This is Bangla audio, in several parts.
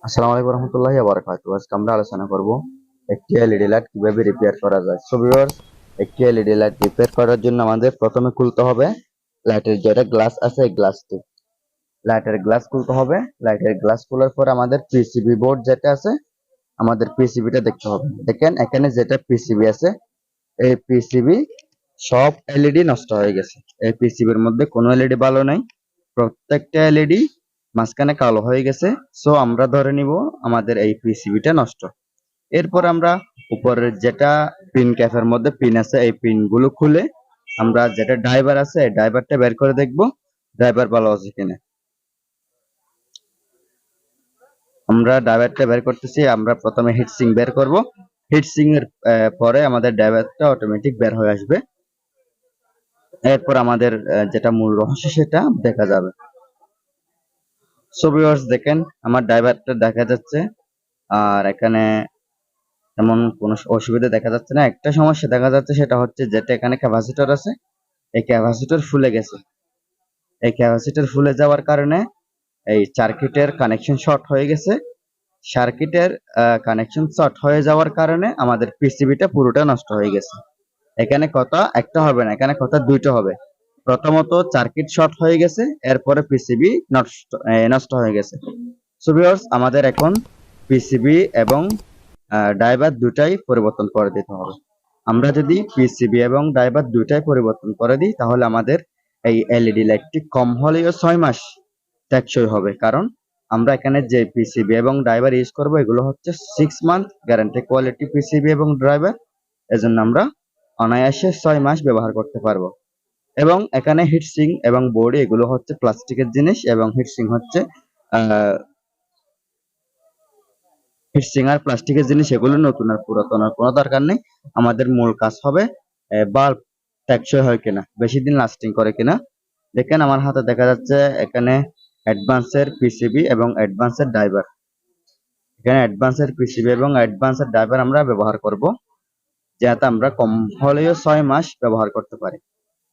আসসালামু আলাইকুম রহমতুল্লাহি ওয়া বারাকাতুহু। আজকে আমরা আলোচনা করব একটি এলইডি লাইট কিভাবে রিপেয়ার করা যায়। সো ভিউয়ার্স, একটি এলইডি লাইট রিপেয়ার করার জন্য আমাদের প্রথমে খুলতে হবে লাইটের যেটা গ্লাস আছে এই গ্লাসটি। লাইটের গ্লাস খুলতে হবে। লাইটের গ্লাস খোলার পর আমাদের পিসিবি বোর্ড যেটা আছে, আমাদের পিসিবিটা দেখতে হবে। দেখেন এখানে যেটা পিসিবি আছে, এই পিসিবি সব এলইডি নষ্ট হয়ে গেছে। এই পিসিবির মধ্যে কোনো এলইডি ভালো নাই, প্রত্যেকটা এলইডি মাঝখানে কালো হয়ে গেছে। সো আমরা ধরে নিব আমাদের এই পিসিবিটা নষ্ট। এরপর আমরা উপরের যেটা পিন ক্যাপের মধ্যে পিন আছে, এই পিন গুলো খুলে আমরা যেটা ড্রাইভার আছে এই ড্রাইভারটা বের করে দেখব ড্রাইভার ভালো আছে কিনা। আমরা ড্রাইভারটা বের করতেছি। আমরা প্রথমে হিটসিং বের করব। হিটসিং এর পরে আমাদের ড্রাইভারটা অটোমেটিক বের হয়ে আসবে। এরপর আমাদের যেটা মূল রহস্য সেটা দেখা যাবে। সো ভিউয়ার্স, দেখেন আমার ড্রাইভারটা দেখা যাচ্ছে, আর এখানে এমন কোনো অসুবিধা দেখা যাচ্ছে না। একটা সমস্যা দেখা যাচ্ছে, সেটা হচ্ছে যেটা এখানে ক্যাপাসিটর আছে এই ক্যাপাসিটর ফুলে গেছে। এই ক্যাপাসিটর ফুলে যাওয়ার কারণে এই সার্কিটের কানেকশন শর্ট হয়ে গেছে। সার্কিটের কানেকশন শর্ট হয়ে যাওয়ার কারণে আমাদের পিসিবিটা পুরোটা নষ্ট হয়ে গেছে। এখানে কথা একটা হবে না, এখানে কথা দুইটা হবে। প্রথমত সার্কিট শর্ট হয়ে গেছে, এরপরে পিসিবি নষ্ট হয়ে গেছে। সো ভিউয়ার্স, আমাদের এখন পিসিবি এবং ড্রাইভার দুটাই পরিবর্তন করে দিতে হবে। আমরা যদি পিসিবি এবং ড্রাইভার দুটাই পরিবর্তন করে দিই, তাহলে আমাদের এই এলইডি লাইটটি কম হলেও 6 মাস টেকসই হবে। কারণ আমরা এখানে যে পিসিবি এবং ড্রাইভার ইউজ করব এগুলো হচ্ছে 6 মান্থ গ্যারান্টি কোয়ালিটি পিসিবি এবং ড্রাইভার। এজন্য আমরা অনায়াসে 6 মাস ব্যবহার করতে পারবো। এবং এখানে হিটসিং এবং বডি এগুলো হচ্ছে প্লাস্টিকের জিনিস, এবং হিটসিং হচ্ছে হিটসিং আর প্লাস্টিকের জিনিস, এগুলো নতুন আর পুরাতন আর কোনো দরকার নেই। আমাদের মূল কাজ হবে বাল্ব টেকসই হয় কিনা, বেশি দিন লাস্টিং করে কিনা। দেখেন আমার হাতে দেখা যাচ্ছে এখানে অ্যাডভান্সের পিসিবি এবং অ্যাডভান্সের ড্রাইভার। এখানে অ্যাডভান্সের পিসিবি এবং অ্যাডভান্সের ড্রাইভার আমরা ব্যবহার করব, যাতে আমরা কম হলেও 6 মাস ব্যবহার করতে পারি।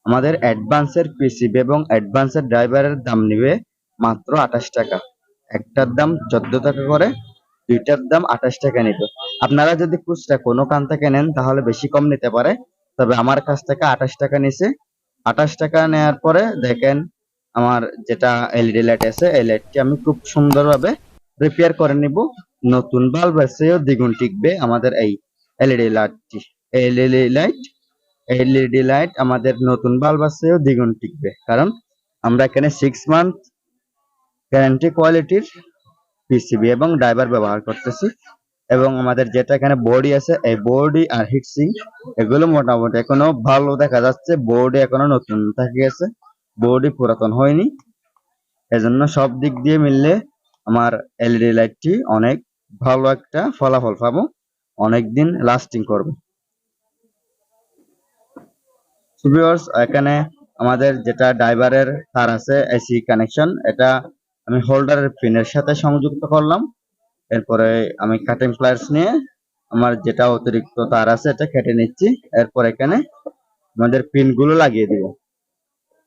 আমাদের অ্যাডভান্সের পিসিবি এবং অ্যাডভান্সের ড্রাইভারের দাম নিবে মাত্র 28 টাকা। একটার দাম 14 টাকা করে, দুইটার দাম 28 টাকা নিবে। আপনারা যদি খুচরা কোনো কান থেকে নেন তাহলে বেশি কম নিতে পারে, তবে আমার কাছ থেকে 28 টাকা নিছে। 28 টাকা নেওয়ার পরে দেখেন আমার যেটা এলইডি লাইট আছে এই লাইটটি আমি খুব সুন্দরভাবে রিপেয়ার করে নিব। নতুন বাল্বের চেয়েও দ্বিগুণ টিকবে আমাদের এই এলইডি লাইটটি। এলইডি লাইট আমাদের নতুন বাল্বের চেয়েও দ্বিগুণ টিকবে, কারণ আমরা এখানে 6 মান্থ গ্যারান্টি কোয়ালিটির পিসিবি এবং ড্রাইভার ব্যবহার করতেছি। এবং আমাদের যেটা এখানে বডি আছে এই বডি আর হিটসিং এগুলো মোটামুটি এখনো ভালো দেখা যাচ্ছে। বডি এখনো নতুন থেকে গেছে, বডি পুরাতন হয়নি। এজন্য সব দিক দিয়ে মিললে আমার এলইডি লাইটটি অনেক ভালো একটা ফলাফল পাবো, অনেক দিন লাস্টিং করবে। ভিউয়ার্স, এখানে আমাদের যেটা ড্রাইভারের তার আছে এসি কানেকশন, এটা আমি হোল্ডারের পিনের সাথে সংযুক্ত করলাম। এরপরে আমি কাটিং প্লায়ার্স নিয়ে আমার যেটা অতিরিক্ত তার আছে এটা কেটে নিচ্ছি। এরপর এখানে আমাদের পিন গুলো লাগিয়ে দিব।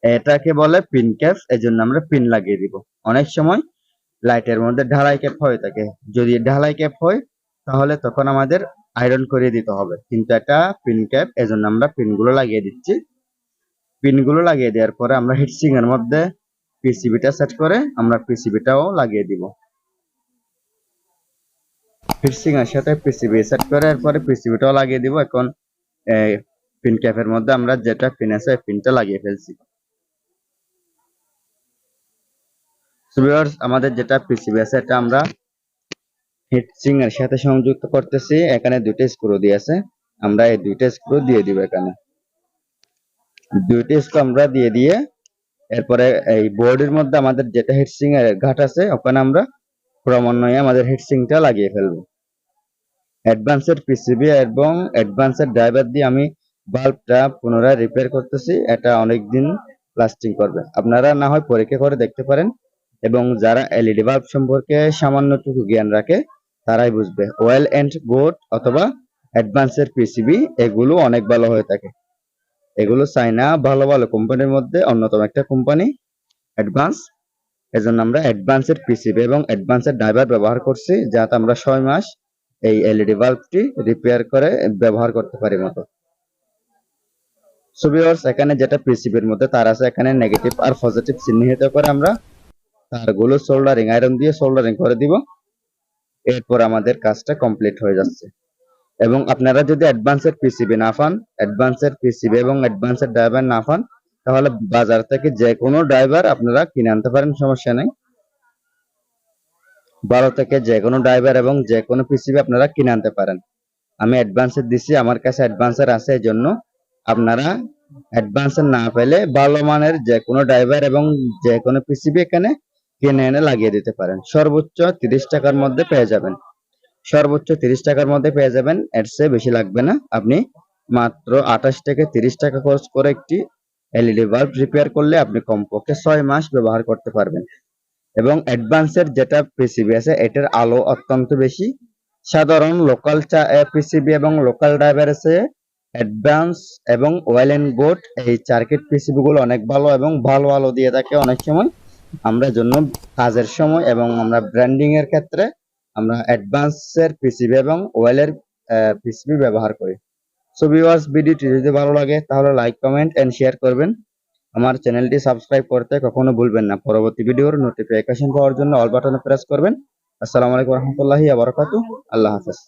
এটাকে বলে পিন ক্যাপ, এই জন্য আমরা পিন লাগিয়ে দিব। অনেক সময় লাইটের মধ্যে ঢালাই ক্যাপ হয়ে থাকে, যদি ঢালাই ক্যাপ হয় তাহলে তখন আমাদের আয়রন করে দিতে হবে, কিন্তু এটা পিন ক্যাপ, এজন্য আমরা পিন গুলো লাগিয়ে দিচ্ছি। পিন গুলো লাগিয়ে দেওয়ার পরে আমরা হিটসিং এর মধ্যে পিসিবিটা সেট করে আমরা পিসিবিটাও লাগিয়ে দিব। হিটসিং এর সাথে পিসিবি সেট করে এরপরে পিসিবিটাও লাগিয়ে দিব। এখন পিন ক্যাপের মধ্যে আমরা যেটা পিন আছে পিনটা লাগিয়ে ফেলছি। ভিউয়ার্স, আমাদের যেটা পিসিবি আছে এটা আমরা হিটসিং এর সাথে সংযুক্ত করতেছি। এখানে দুইটা স্ক্রু দিয়ে আছে, আমরা এই দুইটা স্ক্রু দিয়ে দিব। এখানে দুইটা স্ক্রু আমরা দিয়ে এরপরে এই বোর্ডের মধ্যে আমাদের যেটা হিটসিং এর ঘাট আছে ওখানে আমরা ক্রমান্বয়ে আমাদের হিটসিংটা লাগিয়ে ফেলবো। অ্যাডভান্সের পিসিবি এবং অ্যাডভান্সের ড্রাইভার দিয়ে আমি বাল্বটা পুনরায় রিপেয়ার করতেছি। এটা অনেক দিন লাস্টিং করবে। আপনারা না হয় পরীক্ষা করে দেখতে পারেন, এবং যারা এলইডি বাল্ব সম্পর্কে সামান্যটুকু জ্ঞান রাখে তারাই বুঝবে। ওয়েল এন্ড গুড অথবা অ্যাডভান্সের পিসিবি এগুলো অনেক ভালো হয়ে থাকে। এগুলো চাইনা ভালো ভালো কোম্পানির মধ্যে অন্যতম একটা কোম্পানি অ্যাডভান্স। এজন্য আমরা অ্যাডভান্সের পিসিবি এবং অ্যাডভান্সের ড্রাইভার ব্যবহার করছি, যাতে আমরা 6 মাস এই এলইডি বাল্বটি রিপেয়ার করে ব্যবহার করতে পারি মতো। সো ভিউয়ার্স, এখানে যেটা পিসিবির মধ্যে তার আছে, এখানে নেগেটিভ আর পজিটিভ চিহ্নিত করে আমরা তারগুলো সোল্ডারিং আয়রন দিয়ে সোল্ডারিং করে দিব। এরপর আমাদের কাজটা কমপ্লিট হয়ে যাচ্ছে। এবং আপনারা যদি অ্যাডভান্সের পিসিবি না পান, অ্যাডভান্সের পিসিবি এবং অ্যাডভান্সের ড্রাইভার না পান, তাহলে বাজার থেকে যে কোনো ড্রাইভার আপনারা কিনে আনতে পারেন, সমস্যা নেই। ভালো থেকে যে কোনো ড্রাইভার এবং যে কোনো পিসিবি আপনারা কিনে আনতে পারেন। আমি অ্যাডভান্সের দিছি, আমার কাছে অ্যাডভান্সের আছে, এই জন্য আপনারা অ্যাডভান্সের না পেলে ভালো মানের যে কোনো ড্রাইভার এবং যে কোনো পিসিবি এখানে কিনে এনে লাগিয়ে দিতে পারেন। সর্বোচ্চ 30 টাকার মধ্যে পেয়ে যাবেন। সর্বোচ্চ 30 টাকার মধ্যে পেয়ে যাবেন, এর চেয়ে বেশি লাগবে না। আপনি মাত্র 28 থেকে 30 টাকা খরচ করে একটি এলইডি বাল্ব রিপেয়ার করলে আপনি কমপক্ষে 6 মাস ব্যবহার করতে পারবেন। এবং অ্যাডভান্সের যেটা পিসিবি আছে, এটার আলো অত্যন্ত বেশি। সাধারণ লোকাল পিসিবি এবং লোকাল ড্রাইভার আছে, অ্যাডভান্স এবং ওয়েল এন্ড গুড এই সার্কিট পিসিবি গুলো অনেক ভালো এবং ভালো আলো দিয়ে থাকে অনেক সময়। আমরা জন্য কাজের সময় এবং আমরা ব্র্যান্ডিং এর ক্ষেত্রে আমরা অ্যাডভান্সের পিসিবি এবং ওয়েলের পিসিবি ব্যবহার করি। সো ভিউয়ার্স, ভিডিওটি যদি ভালো লাগে তাহলে লাইক, কমেন্ট এন্ড শেয়ার করবেন। আমার চ্যানেলটি সাবস্ক্রাইব করতে কখনো ভুলবেন না। পরবর্তী ভিডিওর নোটিফিকেশন পাওয়ার জন্য অল বাটনে প্রেস করবেন। আসসালামু আলাইকুম রহমতুল্লাহি ওয়া বারাকাতুহু। আল্লাহ হাফেজ।